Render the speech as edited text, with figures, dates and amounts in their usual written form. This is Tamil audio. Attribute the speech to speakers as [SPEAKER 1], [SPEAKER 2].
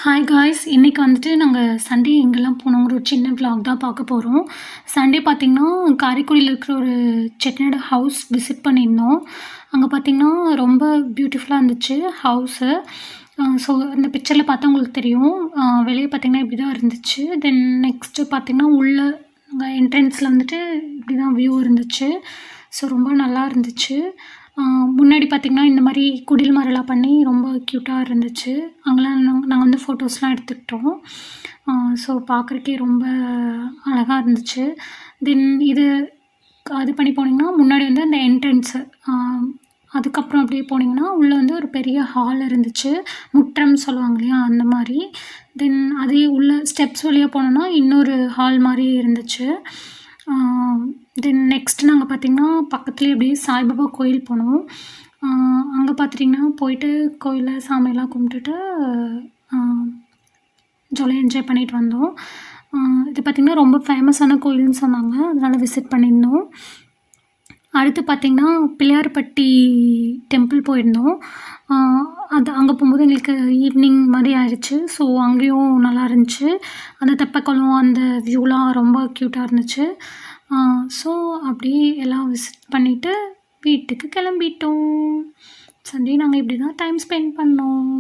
[SPEAKER 1] Hi guys! இன்னைக்கு வந்துட்டு நாங்க சண்டே எங்கெல்லாம் போனோங்கிற ஒரு சின்ன விளாக் தான் பார்க்க போறோம். சண்டே பார்த்தீங்கன்னா, காரைக்குடியில இருக்கிற ஒரு செட்டிநாடு ஹவுஸ் விசிட் பண்ணியிருந்தோம். அங்க பார்த்தீங்கன்னா, ரொம்ப பியூட்டிஃபுல்லா இருந்துச்சு ஹவுஸு. ஸோ அந்த பிக்சர்ல பார்த்தா உங்களுக்கு தெரியும். வெளிய பார்த்தீங்கன்னா, இப்படி தான் இருந்துச்சு. தென் நெக்ஸ்ட்டு பார்த்தீங்கன்னா, உள்ள அங்க என்ட்ரன்ஸ்ல வந்துட்டு இப்படி தான் வியூ இருந்துச்சு. ஸோ ரொம்ப நல்லா இருந்துச்சு. முன்னாடி பார்த்தீங்கன்னா, இந்த மாரி குடில் மாரிலாம் பண்ணி ரொம்ப க்யூட்டா இருந்துச்சு. அங்கலாம் நாங்க வந்து ஃபோட்டோஸ்லாம் எடுத்துக்கிட்டோம். ஸோ பார்க்குறக்கே ரொம்ப அழகா இருந்துச்சு. தென் அது பண்ணி போனீங்கன்னா, முன்னாடி வந்து அந்த என்ட்ரன்ஸு அதுக்கப்புறம் அப்படியே போனீங்கன்னா, உள்ள வந்து ஒரு பெரிய ஹால் இருந்துச்சு. முற்றம் சொல்லுவாங்க இல்லையா? அந்த மாரி. தென் அதே உள்ள ஸ்டெப்ஸ் வழியா போனோம்னா, இன்னொரு ஹால் மாரி இருந்துச்சு. தென் நெக்ஸ்ட் நாங்க பார்த்தீங்கன்னா, பக்கத்துலேயே அப்படியே சாய்பாபா கோயில் போனோம். அங்க பார்த்துட்டிங்கன்னா, போயிட்டு கோயில்ல சாமிலாம் கும்பிட்டுட்டு அ ஜாலியா என்ஜாய் பண்ணிட்டு வந்தோம். இது பார்த்திங்கன்னா, ரொம்ப ஃபேமஸான கோயில்னு சொன்னாங்க. அதனால விசிட் பண்ணியிருந்தோம். அடுத்து பார்த்திங்கன்னா, பிள்ளையார்பட்டி டெம்பிள் போயிருந்தோம். அங்கே போகும்போது எங்களுக்கு ஈவினிங் மாரி ஆயிடுச்சு. ஸோ அங்கேயும் நல்லா இருந்துச்சு. அந்த தெப்பக்குளம், அந்த வியூலாம் ரொம்ப க்யூட்டா இருந்துச்சு. ஸோ அப்படியே எல்லாம் விசிட் பண்ணிவிட்டு வீட்டுக்கு கிளம்பிட்டோம். சண்டே நாங்கள் இப்படி தான் டைம் ஸ்பெண்ட் பண்ணோம்.